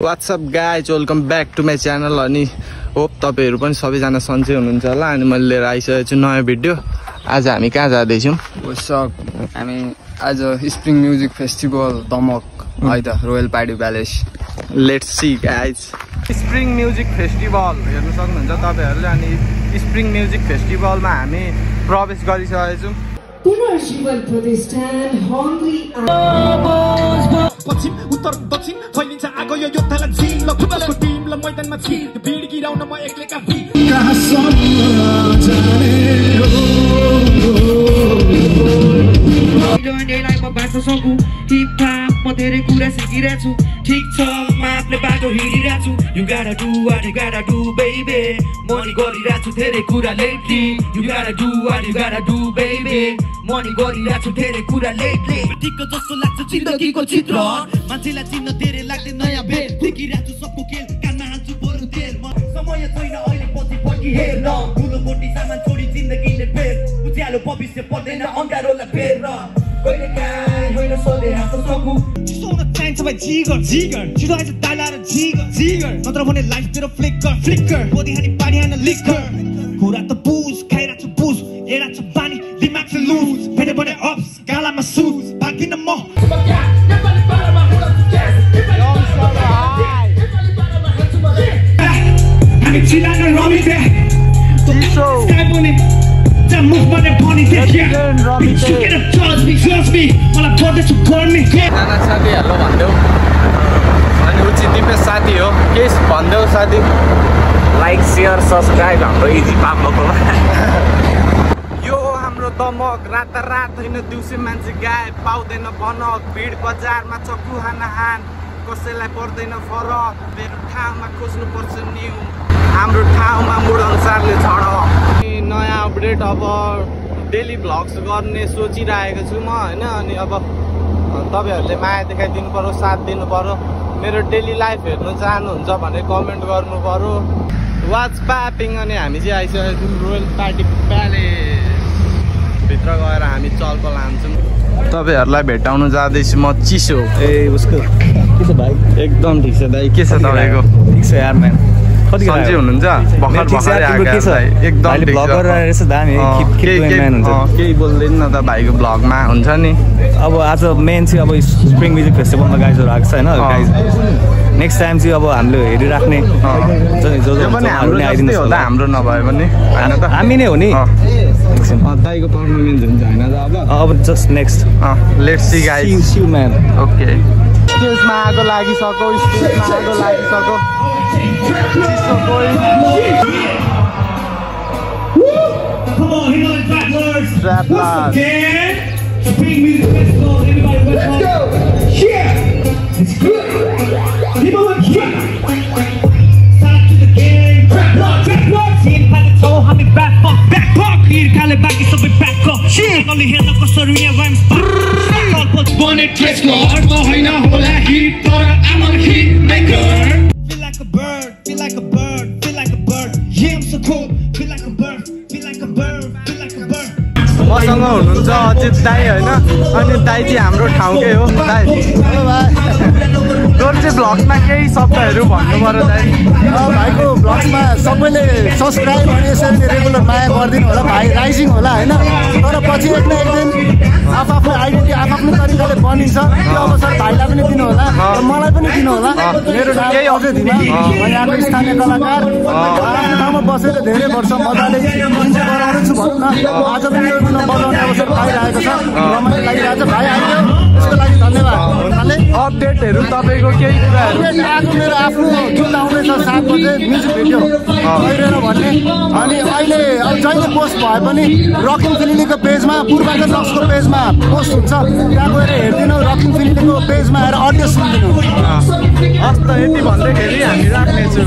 What's up guys, welcome back to my channel अनि hope तपाईहरु पनि सबैजना सन्चै हुनुहुन्छ होला अनि मैले लिएर आइसकेको छु नयाँ भिडियो। आज हामी कहाँ जाँदै छौं? What's up? हामी आज स्प्रिङ म्युजिक फेस्टिभल दमक है त royal party palace. Let's see guys. Spring music festival हेर्न सक्नुहुन्छ तपाईहरुले अनि स्प्रिङ म्युजिक फेस्टिभलमा हामी प्रवेश गरिसकेका छौं। पुनर्जीवन प्रतिष्ठान हंग्री पश्चिम उत्तर दक्षिण फैलिन्छ आगो यो योद्धालाई झिल ल फुटबलको टिमलाई मैदानमा छिर भिड गिराउन म एक्लै काफी म बाँच्न सकु टिपटाप म धेरै कुरा सिकिरहेको छु ठिक छ म आफ्नै बाटो हिँडिरहेको छु You gotta do what you gotta do baby money गरिरहेको छु धेरै कुरा lately You gotta do what you gotta do baby money गरिरहेको छु धेरै कुरा लेटली टिक्क जस्तो लाग्छ जिन्दगीको चित्र मान्छेलाई चिन्न धेरै लाग्दै नयाँ बेल देखिरहेको छु सबको खेल कानमा हाल्छु बरु तेल समय छैन अहिले पछि फर्की हेर्न ठुलो मोटी सामान छोडी जिन्दगीले फेर उज्यालो भविष्य पर्दैन अन्धारोलाई फेर्न कहिले काहीँ होइन सधैँ हाँस्न सकु चिसोन चाहिन्छ भाइ जिगर जिगर छिटो आइज ताला र जिगर जिगर नत्र भने लाइफ तेरो फ्लिकर फ्लिकर बोडी हानी पानी हान लिकर कुरा त बुझ खाइरहेको छु बुझ हेरेको छु पानी दिमाग चाहिँ लुज भेटे भने अप्स गालामा सुज भाग्दिन म हामी चिलान रमिते चिसो स्काइपोनी जम मुख भने पनि देखिया रमिते trust me मलाई पर्दैछु गर्ने खाना साथी हेलो भन्देऊ अनि उचित दिपेश साथी हो के भन्देऊ साथी लाइक शेयर सब्स्क्राइब हाम्रो इजी पाम्बको यो हाम्रो दमक रातारात होइन दिउँसै मान्छे गाए पाउँदैन बनक भिड बजारमा चक्कु हान कसैलाई पर्दैन फरक मेरो ठाउँमा खोज्नुपर्छ न्यू हाम्रो ठाउँमा मुड अनुसारले झड नयाँ अपडेट अब डेली भ्लग्स गर्ने सोचिरहेको छु म होइन अनि अब तपाईहरुले माया देखाइदिनु पर्यो साथ दिनु पर्यो मेरो डेली लाइफ हेर्न चाहनुहुन्छ भने कमेन्ट गर्नु पर्यो वाट्स प्यापिङ अनि हामी चाहिँ आइसकेको छौँ रोयल पार्टी प्यालेस भित्र गएर हामी चलपल हान्छौँ तपाईहरुलाई भेटाउन जाँदैछु म चिसो ए उसको के छ भाइ एकदम ठीक छ दाइ के छ तपाईको ठीक छ यार म्यान कति सन्चै हुनुहुन्छ भर्खर एकदम अहिले भ्लग गरेर रहेछ दामी किप म्यान हुन्छ केही बोल्दैन न त भाइको भ्लगमा हुन्छ नि अब आज मेन चाहिँ अब स्प्रिङ म्युजिक फेस्टिभलमा गाइजहरु आएको छ हैन गाइज नेक्स्ट टाइम चाहिँ अब हामीले हेरिराख्ने जो पनि हाम्रो आइदिनु होला हाम्रो नभए पनि हैन त हामी नै हो नि दाइको पर्फर्मेन्स हुन्छ हैन त अब just next let's see guys see you man okay स्टेजमा आगो लागिसक्यो स्टेजमा आगो लागिसक्यो चिसो कोही Come on, hit on Travelers. Travelers. Spring Music Festival. Everybody, let's go. Yeah. It's good. People want to start to the game. Travelers. Team pack toe, I'm in back park. Here, Kale back is up in back up. Shit. Only here, no Costa rhymes. One it dress code. No, I know how to hit. I'm a hit maker. Feel like a bird. Feel like a bird. Feel like a bird. Yeah, I'm so cool. Feel like a bird. Feel like a bird. Feel like a bird. मसँग हुनुहुन्छ अजित दाइ हैन अनि दाइ चाहिँ हाम्रो ठाउँकै हो दाइ हेलो भाइ तोर चाहिँ भ्लग्समा केही शब्दहरू भन्नु पर्यो दाइ भाइको भ्लग्समा सबैले सब्स्क्राइब अनि यसरी रेगुलर माया गरिदिनु होला भाइ राइजिङ होला हैन तर पछि एक न एक दिन आफ्नो आइडेन्टिटी आफ्नो तरिकाले बनिन्छ त्यो अवसर भाइलाई पनि दिनु होला र मलाई पनि दिनु होला मेरो केही अझै दिन म यहाँको स्थानीय कलाकार आफ्नो ठाउँमा बसेर धेरै वर्ष मजाले गराउँदै छु भनौँ न आज पनि यो बजाउने अवसर पाइरहेको छ रमाइलो लागिरहेको छ भाइ आइदियो त्यसको लागि धन्यवाद अपडेटहरू तपाईँको केही कुराहरू आज मेरो आफ्नो गीत आउँदैछ 7 बजे म्युजिक भिडियो गइरहेर भन्ने अनि अहिले अब जहिले पोस्ट भए पनि रकिङ फिलिलीको पेजमा पूर्वाकर लक्सको पेजमा पोस्ट हुन्छ त्यहाँ गएर हेरिदिनु रकिङ फिलिलीको पेजमा आएर अडियो सुनिदिनु हस् त यति भन्दाखेरि हामी राख्नेछु